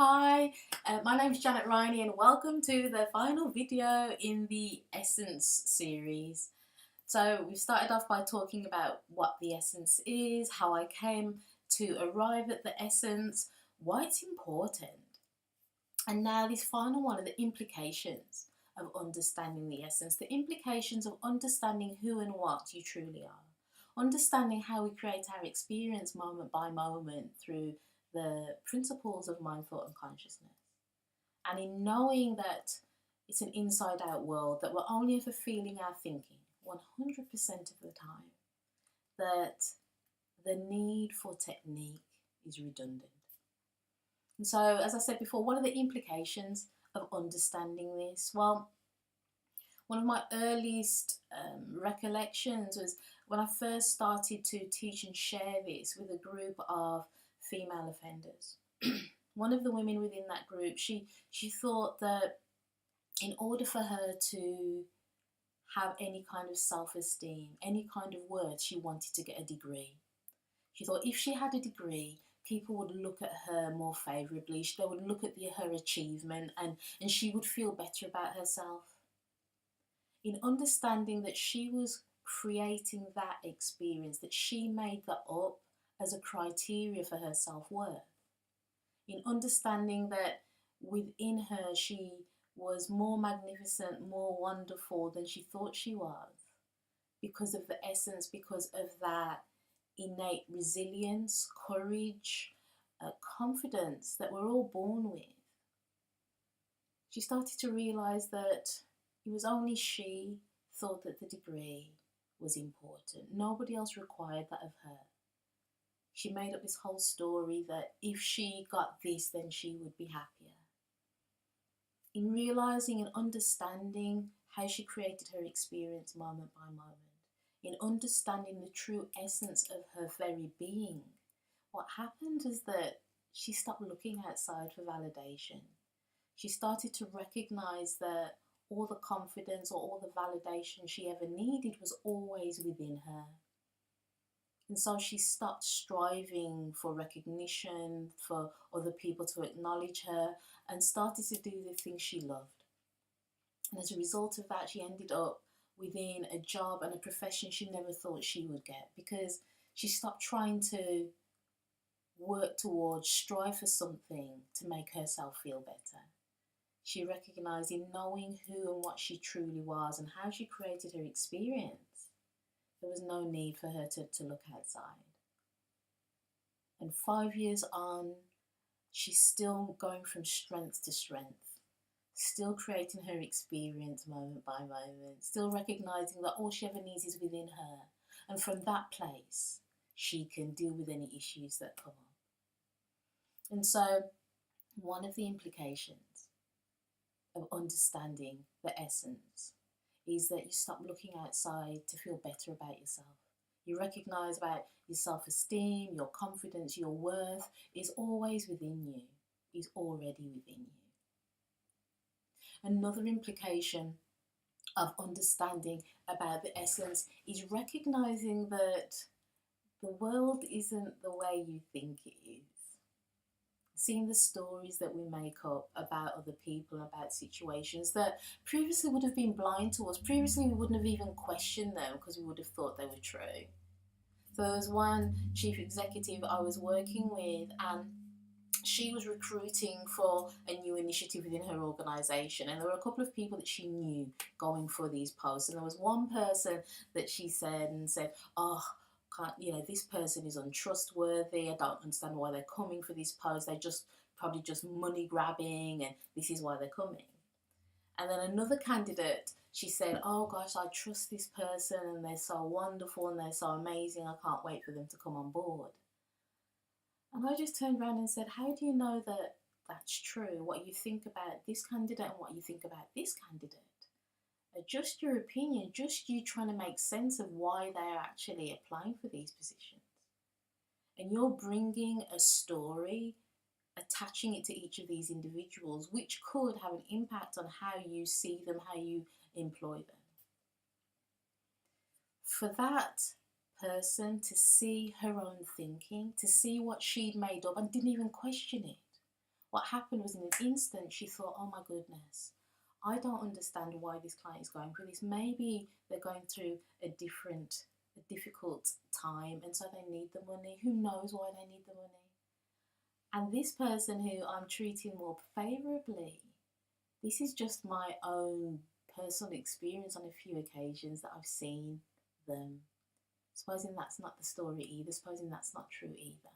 Hi, my name is Janet Riney and welcome to the final video in the Essence series. So we've started off by talking about what the essence is, how I came to arrive at the essence, why it's important, and now this final one are the implications of understanding the essence, the implications of understanding who and what you truly are, understanding how we create our experience moment by moment through the principles of mind, thought, and consciousness. And in knowing that it's an inside out world, that we're only ever feeling our thinking 100% of the time, that the need for technique is redundant. And so, as I said before, what are the implications of understanding this? Well, one of my earliest recollections was when I first started to teach and share this with a group of female offenders. One of the women within that group, she thought that in order for her to have any kind of self-esteem, any kind of worth, she wanted to get a degree. She thought if she had a degree, people would look at her more favourably. They would look at her achievement and she would feel better about herself. In understanding that she was creating that experience, that she made that up as a criteria for her self-worth. In understanding that within her she was more magnificent, more wonderful than she thought she was, because of the essence, because of that innate resilience, courage, confidence that we're all born with. She started to realise that it was only she thought that the degree was important. Nobody else required that of her. She made up this whole story that if she got this, then she would be happier. In realising and understanding how she created her experience moment by moment, in understanding the true essence of her very being, what happened is that she stopped looking outside for validation. She started to recognise that all the confidence or all the validation she ever needed was always within her. And so she stopped striving for recognition, for other people to acknowledge her, and started to do the things she loved. And as a result of that, she ended up within a job and a profession she never thought she would get, because she stopped trying to work towards, strive for something to make herself feel better. She recognised in knowing who and what she truly was and how she created her experience, there was no need for her to look outside. And 5 years on, she's still going from strength to strength, still creating her experience moment by moment, still recognising that all she ever needs is within her. And from that place, she can deal with any issues that come up. And so, one of the implications of understanding the essence is that you stop looking outside to feel better about yourself. You recognise about your self-esteem, your confidence, your worth is always within you, is already within you. Another implication of understanding about the essence is recognising that the world isn't the way you think it is. Seeing the stories that we make up about other people, about situations that previously would have been blind to us. Previously we wouldn't have even questioned them because we would have thought they were true. So there was one chief executive I was working with, and she was recruiting for a new initiative within her organisation, and there were a couple of people that she knew going for these posts, and there was one person that she said, oh, this person is untrustworthy, I don't understand why they're coming for this post, they're probably just money grabbing and this is why they're coming. And then another candidate, she said, oh gosh, I trust this person and they're so wonderful and they're so amazing, I can't wait for them to come on board. And I just turned around and said, how do you know that that's true? What you think about this candidate and what you think about this candidate? Just your opinion, just you trying to make sense of why they're actually applying for these positions. And you're bringing a story, attaching it to each of these individuals, which could have an impact on how you see them, how you employ them. For that person to see her own thinking, to see what she'd made up and didn't even question it, What happened was, in an instant, she thought, oh my goodness, I don't understand why this client is going through this. Maybe they're going through a difficult time, and so they need the money. Who knows why they need the money? And this person who I'm treating more favourably, this is just my own personal experience on a few occasions that I've seen them. Supposing that's not the story either, supposing that's not true either.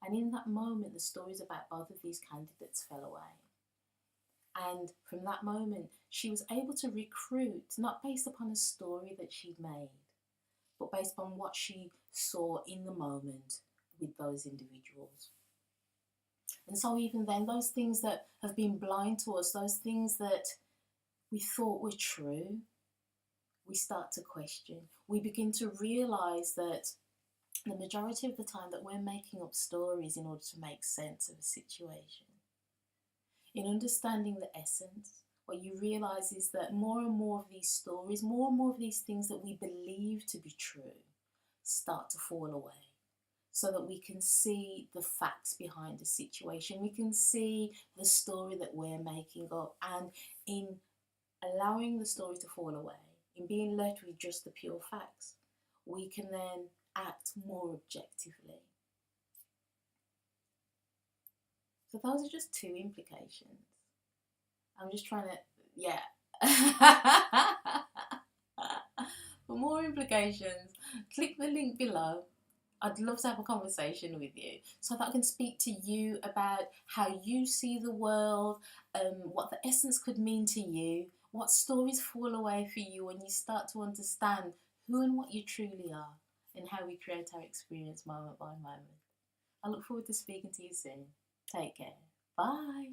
And in that moment, the stories about both of these candidates fell away. And from that moment, she was able to recruit, not based upon a story that she'd made, but based upon what she saw in the moment with those individuals. And so even then, those things that have been blind to us, those things that we thought were true, we start to question. We begin to realise that the majority of the time that we're making up stories in order to make sense of a situation. In understanding the essence, what you realise is that more and more of these stories, more and more of these things that we believe to be true, start to fall away, so that we can see the facts behind the situation. We can see the story that we're making up, and in allowing the story to fall away, in being left with just the pure facts, we can then act more objectively. So those are just two implications. I'm just trying to, yeah. For more implications, click the link below. I'd love to have a conversation with you so that I can speak to you about how you see the world, what the essence could mean to you, what stories fall away for you when you start to understand who and what you truly are, and how we create our experience moment by moment. I look forward to speaking to you soon. Take care. Bye.